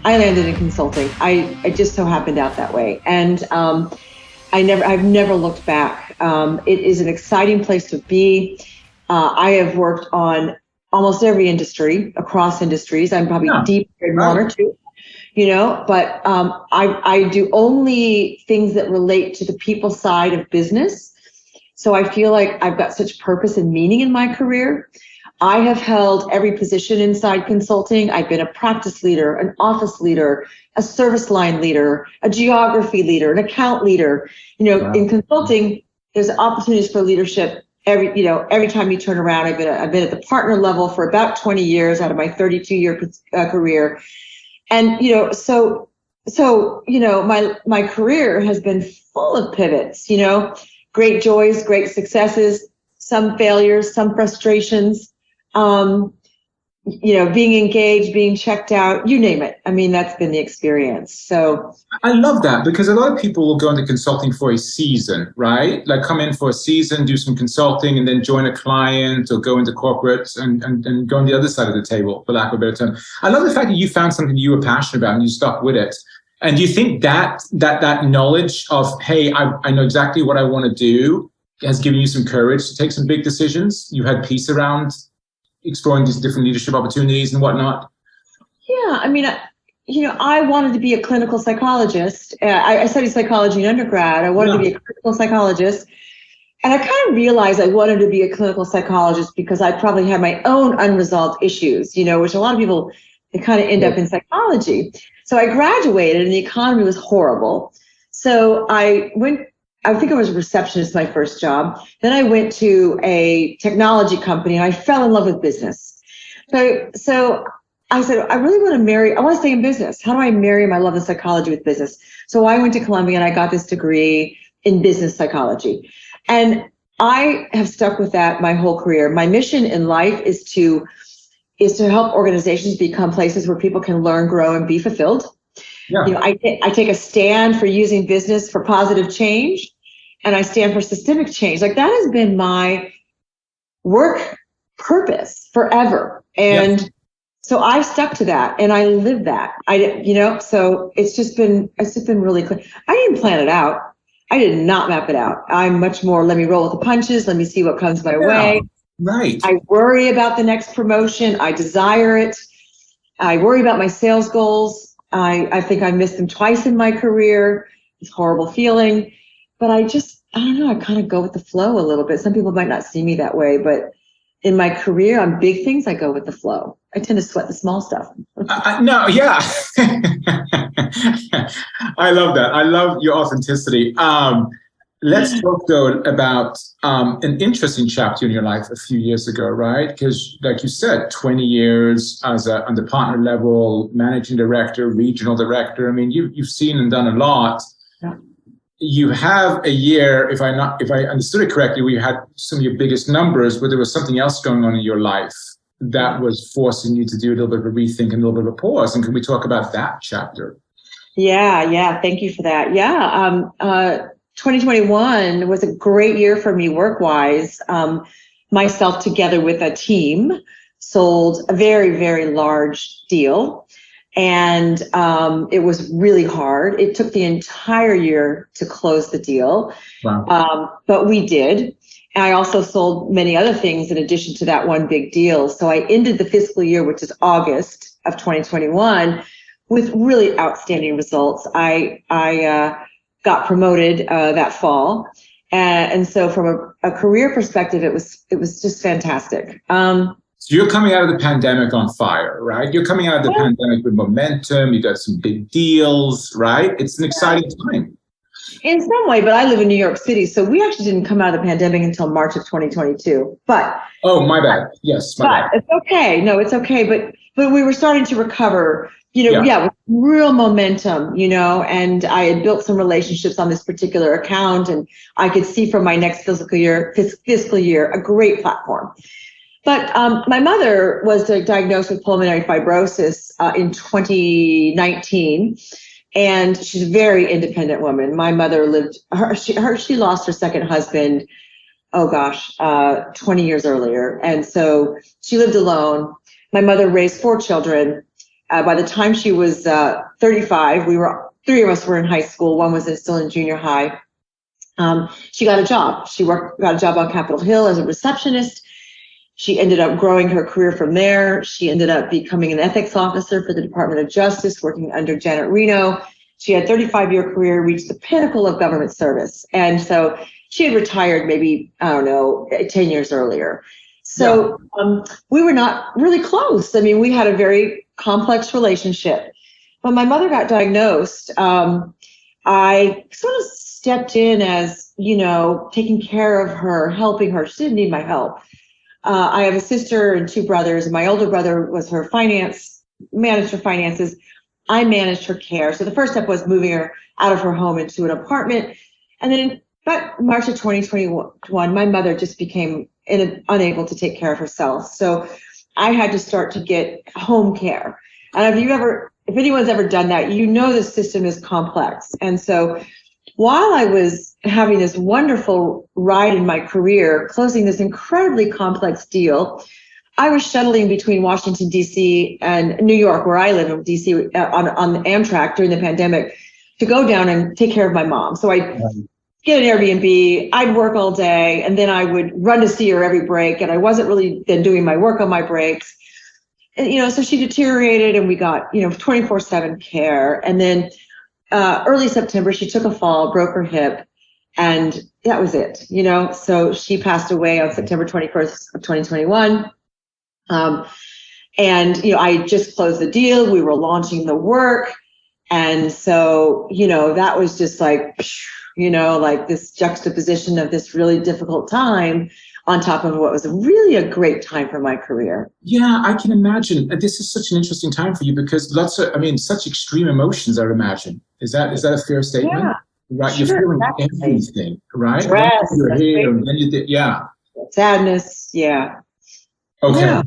I landed in consulting. I just so happened out that way. And I've never looked back. It is an exciting place to be. I have worked on almost every industry, across industries. I'm probably deep in one or two, but I do only things that relate to the people side of business. So I feel like I've got such purpose and meaning in my career. I have held every position inside consulting. I've been a practice leader, an office leader, a service line leader, a geography leader, an account leader. In consulting, there's opportunities for leadership every time you turn around. I've been at the partner level for about 20 years out of my 32-year career. And, my career has been full of pivots, great joys, great successes, some failures, some frustrations, being engaged, being checked out, you name it. I mean, that's been the experience. So I love that, because a lot of people will go into consulting for a season, right? Like come in for a season, do some consulting, and then join a client or go into corporate and go on the other side of the table, for lack of a better term. I love the fact that you found something you were passionate about and you stuck with it. And do you think that knowledge of, hey, I know exactly what I want to do has given you some courage to take some big decisions? You had peace around exploring these different leadership opportunities and whatnot? Yeah, I mean, I wanted to be a clinical psychologist. I studied psychology in undergrad. I wanted to be a clinical psychologist. And I kind of realized I wanted to be a clinical psychologist because I probably had my own unresolved issues, which a lot of people, they kind of end up in psychology. So I graduated and the economy was horrible. So I think I was a receptionist my first job. Then I went to a technology company and I fell in love with business. So I said, I want to stay in business. How do I marry my love of psychology with business? So I went to Columbia and I got this degree in business psychology. And I have stuck with that my whole career. My mission in life is to help organizations become places where people can learn, grow, and be fulfilled. Yeah. I take a stand for using business for positive change, and I stand for systemic change. Like that has been my work purpose forever. And so I've stuck to that and I live that. So it's just been really clear. I didn't plan it out. I did not map it out. I'm much more, let me roll with the punches. Let me see what comes my way. Right. I worry about the next promotion. I desire it. I worry about my sales goals. I think I missed them twice in my career. It's a horrible feeling, but I don't know. I kind of go with the flow a little bit. Some people might not see me that way, but in my career on big things, I go with the flow. I tend to sweat the small stuff. No, yeah. I love that. I love your authenticity. Let's talk though about an interesting chapter in your life a few years ago, right? Because like you said, 20 years on the partner level, managing director, regional director. I mean, you've seen and done a lot. Yeah. You have a year, if I understood it correctly, where you had some of your biggest numbers, but there was something else going on in your life that was forcing you to do a little bit of a rethink and a little bit of a pause. And can we talk about that chapter? Yeah. Thank you for that. Yeah. 2021 was a great year for me work-wise. Myself together with a team sold a very, very large deal. And it was really hard. It took the entire year to close the deal. Wow. But we did. And I also sold many other things in addition to that one big deal. So I ended the fiscal year, which is August of 2021, with really outstanding results. I got promoted that fall. And so from a career perspective, it was just fantastic. So you're coming out of the pandemic on fire, right? You're coming out of the pandemic with momentum. You got some big deals, right? It's an exciting time. In some way, but I live in New York City, so we actually didn't come out of the pandemic until March of 2022. But my bad. Yes, my bad. It's okay. No, it's okay. But we were starting to recover. With real momentum. And I had built some relationships on this particular account, and I could see from my next fiscal year a great platform. But my mother was diagnosed with pulmonary fibrosis in 2019, and she's a very independent woman. My mother she lost her second husband, 20 years earlier. And so she lived alone. My mother raised 4 children. by the time she was 35, three of us were in high school. One was still in junior high. She got a job. Got a job on Capitol Hill as a receptionist. She ended up growing her career from there. She ended up becoming an ethics officer for the Department of Justice, working under Janet Reno. She had a 35-year career, reached the pinnacle of government service. And so she had retired maybe, 10 years earlier. So we were not really close. I mean, we had a very complex relationship. When my mother got diagnosed, I sort of stepped in as, taking care of her, helping her. She didn't need my help. I have a sister and two brothers. My older brother was managed her finances. I managed her care. So the first step was moving her out of her home into an apartment. And then about March of 2021, my mother just became unable to take care of herself. So I had to start to get home care. And if anyone's ever done that, the system is complex. And so while I was having this wonderful ride in my career, closing this incredibly complex deal, I was shuttling between Washington, D.C. and New York, where I live in D.C. on the Amtrak during the pandemic to go down and take care of my mom. So I'd get an Airbnb, I'd work all day, and then I would run to see her every break. And I wasn't really then doing my work on my breaks. And, so she deteriorated and we got, 24/7 care. And then early September, she took a fall, broke her hip, and that was it, So she passed away on September 21st of 2021. I just closed the deal. We were launching the work. And so, that was just like, like this juxtaposition of this really difficult time on top of what was really a great time for my career. Yeah, I can imagine. This is such an interesting time for you because such extreme emotions, I would imagine. Is that a fair statement? Yeah. Right. Sure, You're feeling exactly. everything, right? Stress, sadness. Yeah. Okay. Yeah.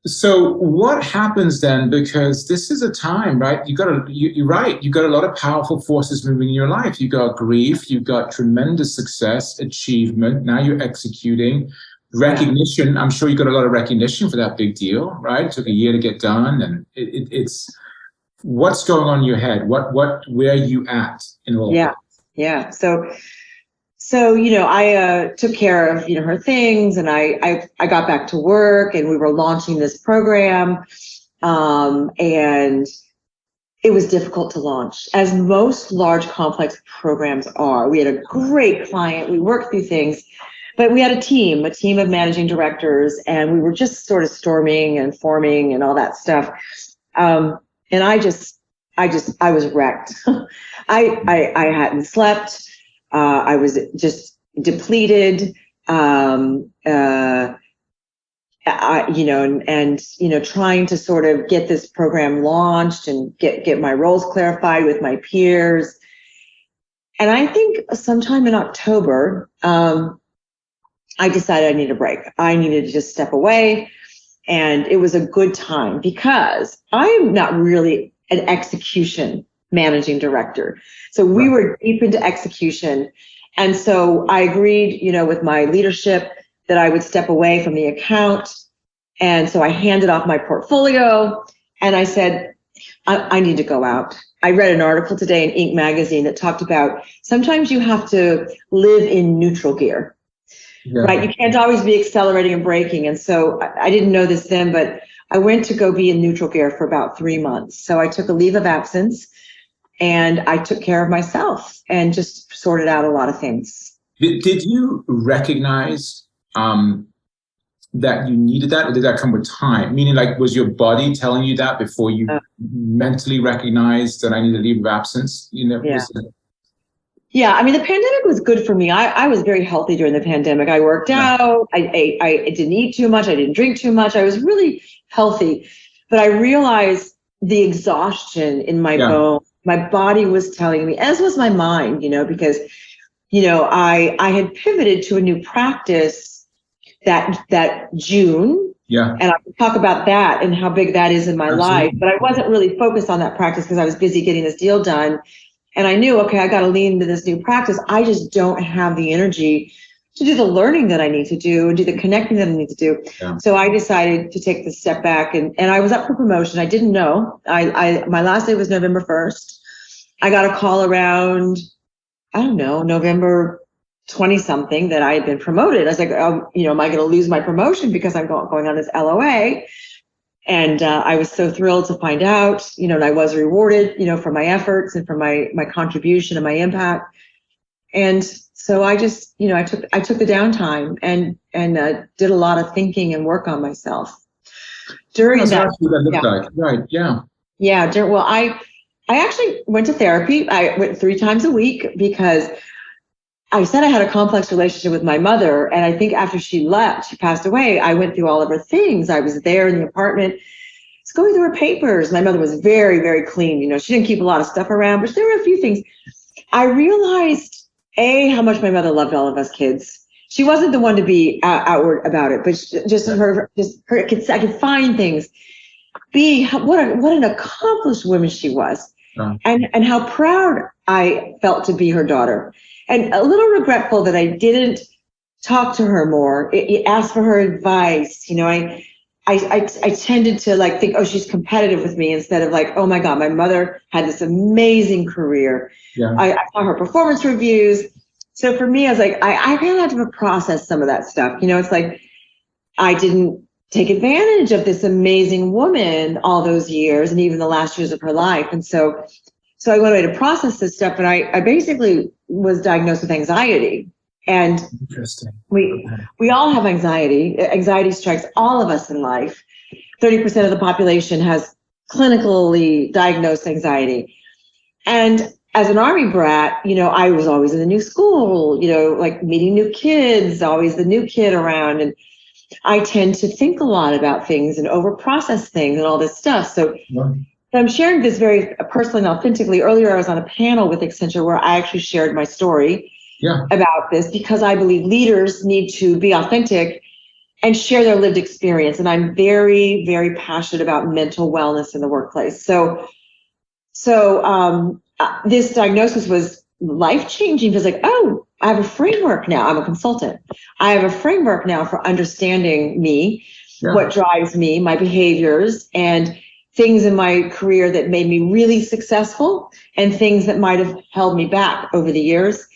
So what happens then? Because this is a time, right? You're right. You got a lot of powerful forces moving in your life. You got grief. You got tremendous success, achievement. Now you're executing. Recognition. I'm sure you got a lot of recognition for that big deal, right? It took a year to get done, and it's what's going on in your head. Where are you at in all of that? Yeah. So I took care of her things, and I got back to work, and we were launching this program, and it was difficult to launch, as most large complex programs are. We had a great client, we worked through things, but we had a team of managing directors, and we were just sort of storming and forming and all that stuff, and I was wrecked. I hadn't slept. I was just depleted, trying to sort of get this program launched and get my roles clarified with my peers. And I think sometime in October, I decided I needed a break. I needed to just step away. And it was a good time because I'm not really an execution managing director. So we were deep into execution. And so I agreed, with my leadership that I would step away from the account. And so I handed off my portfolio and I said, I need to go out. I read an article today in Inc. magazine that talked about sometimes you have to live in neutral gear, right? You can't always be accelerating and braking. And so I didn't know this then, but I went to go be in neutral gear for about 3 months. So I took a leave of absence. And I took care of myself and just sorted out a lot of things. Did you recognize that you needed that, or did that come with time? Meaning, was your body telling you that before you mentally recognized that I need a leave of absence? Yeah, I mean, the pandemic was good for me. I was very healthy during the pandemic. I worked out. I didn't eat too much. I didn't drink too much. I was really healthy. But I realized the exhaustion in my bones. My body was telling me, as was my mind, because, I had pivoted to a new practice that June. Yeah. And I can talk about that and how big that is in my life. But I wasn't really focused on that practice because I was busy getting this deal done. And I knew, okay, I got to lean into this new practice. I just don't have the energy to do the learning that I need to do and do the connecting that I need to do. Yeah. So I decided to take the step back, and I was up for promotion. I didn't know. My last day was November 1st. I got a call around, I don't know, November 20 something that I had been promoted. I was like, oh, am I going to lose my promotion because I'm going on this LOA? And I was so thrilled to find out, and I was rewarded, for my efforts and for my contribution and my impact. And so I just, I took the downtime and did a lot of thinking and work on myself during that. Like. Right. Yeah. Yeah. Well, I actually went to therapy. I went 3 times a week because I said I had a complex relationship with my mother. And I think after she passed away, I went through all of her things. I was there in the apartment. I was going through her papers. My mother was very, very clean. She didn't keep a lot of stuff around, but there were a few things. I realized, how much my mother loved all of us kids. She wasn't the one to be outward about it, but I could find things. B, what an accomplished woman she was. And how proud I felt to be her daughter. And a little regretful that I didn't talk to her more, ask for her advice. I tended to think, oh, she's competitive with me, instead of oh my God, my mother had this amazing career. Yeah. I saw her performance reviews. So for me, I was like, I kind of had to process some of that stuff. It's like I didn't take advantage of this amazing woman all those years and even the last years of her life. And so I went away to process this stuff, and I basically was diagnosed with anxiety. And interesting. We all have anxiety. Anxiety strikes all of us in life. 30% of the population has clinically diagnosed anxiety. And as an Army brat, I was always in a new school, meeting new kids, always the new kid around. And I tend to think a lot about things and overprocess things and all this stuff. So I'm sharing this very personally and authentically. Earlier, I was on a panel with Accenture where I actually shared my story about this, because I believe leaders need to be authentic and share their lived experience. And I'm very, very passionate about mental wellness in the workplace. So this diagnosis was life-changing, because oh, I have a framework now. I'm a consultant. I have a framework now for understanding me, what drives me, my behaviors, and things in my career that made me really successful and things that might have held me back over the years.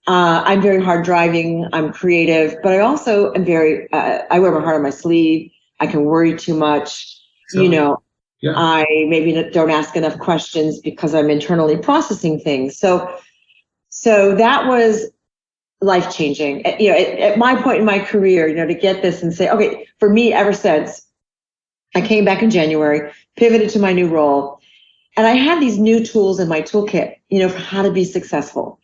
I'm very hard driving. I'm creative, but I also am I wear my heart on my sleeve. I can worry too much. I maybe don't ask enough questions because I'm internally processing things. So that was life-changing. At my point in my career, to get this and say, okay, for me, ever since I came back in January, pivoted to my new role, and I had these new tools in my toolkit, for how to be successful.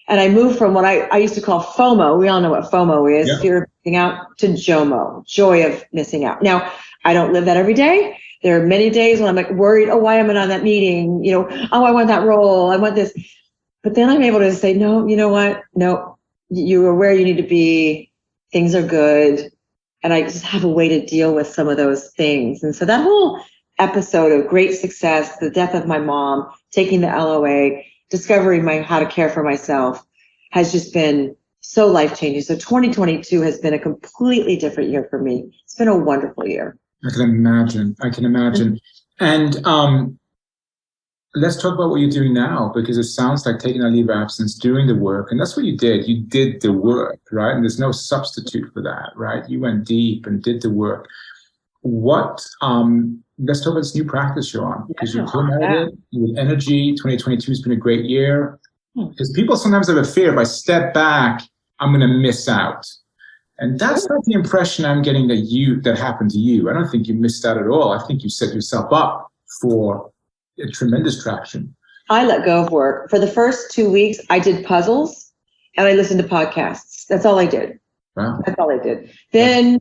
And I moved from what I used to call FOMO. We all know what FOMO is, fear of missing out, to JOMO, joy of missing out. Now, I don't live that every day. There are many days when I'm worried, oh, why am I on that meeting? Oh, I want that role. I want this. But then I'm able to say, no, you know what? No, you're where you need to be. Things are good. And I just have a way to deal with some of those things. And so that whole episode of great success, the death of my mom, taking the LOA, discovering how to care for myself, has just been so life-changing. So 2022 has been a completely different year for me. It's been a wonderful year. I can imagine. And let's talk about what you're doing now, because it sounds like taking a leave of absence, doing the work. And that's what you did. You did the work, right? And there's no substitute for that, right? You went deep and did the work. Let's talk about this new practice you're on, because you came out of it with energy. 2022 has been a great year. Because people sometimes have a fear, if I step back, I'm going to miss out. And that's not the impression I'm getting that happened to you. I don't think you missed out at all. I think you set yourself up for a tremendous traction. I let go of work. For the first 2 weeks, I did puzzles and I listened to podcasts. That's all I did. Wow. That's all I did. Then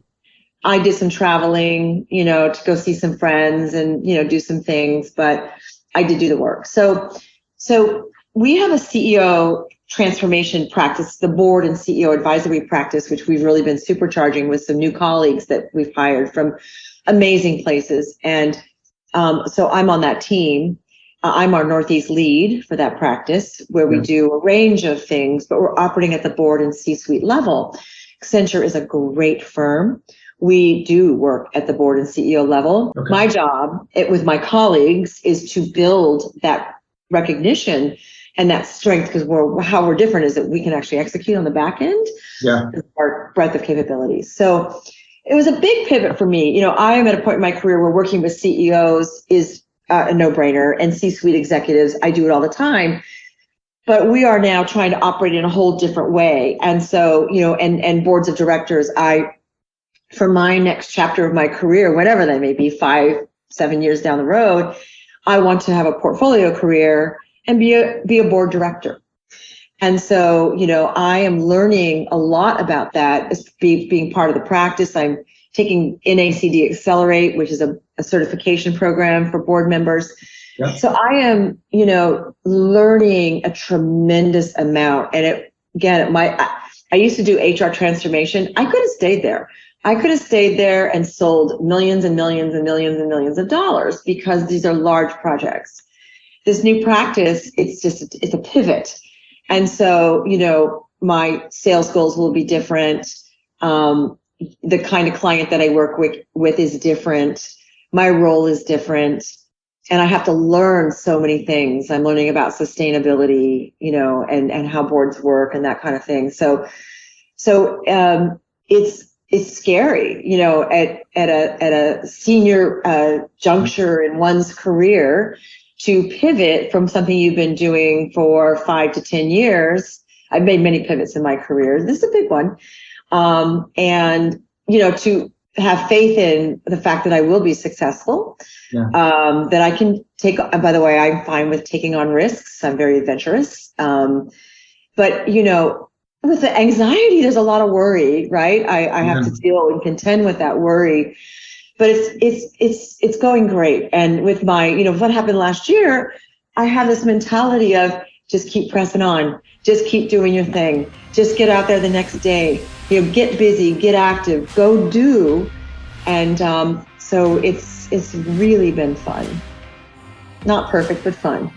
I did some traveling, to go see some friends and, do some things, but I did do the work. So we have a CEO transformation practice, the board and CEO advisory practice, which we've really been supercharging with some new colleagues that we've hired from amazing places. And so I'm on that team. I'm our Northeast lead for that practice, where we do a range of things, but we're operating at the board and C-suite level. Accenture is a great firm. We do work at the board and CEO level. Okay. My job with my colleagues is to build that recognition and that strength, because how we're different is that we can actually execute on the back end. Yeah. Our breadth of capabilities. So it was a big pivot for me. You know, I am at a point in my career where working with CEOs is a no-brainer, and C-suite executives, I do it all the time. But we are now trying to operate in a whole different way. And so, you know, and boards of directors, for my next chapter of my career, whatever that may be, 5-7 years down the road, I want to have a portfolio career and be a board director. And so, you know, I am learning a lot about that as being part of the practice. I'm taking NACD Accelerate, which is a certification program for board members. Yeah. So I am, you know, learning a tremendous amount. And I used to do HR transformation. I could have stayed there. I could have stayed there and sold millions and millions and millions and millions of dollars, because these are large projects. This new practice, it's a pivot. And so, you know, my sales goals will be different. The kind of client that I work with is different. My role is different. And I have to learn so many things. I'm learning about sustainability, you know, and how boards work and that kind of thing. So it's scary, you know, at a senior juncture in one's career, to pivot from something you've been doing for 5 to 10 years. I've made many pivots in my career. This is a big one. And, you know, to have faith in the fact that I will be successful, that I can take, by the way, I'm fine with taking on risks. I'm very adventurous. But, you know, with the anxiety, there's a lot of worry, right? I have to deal and contend with that worry. But it's going great. And with my, you know, what happened last year, I have this mentality of just keep pressing on, just keep doing your thing, just get out there the next day, you know, get busy, get active, go do. And so it's really been fun. Not perfect, but fun.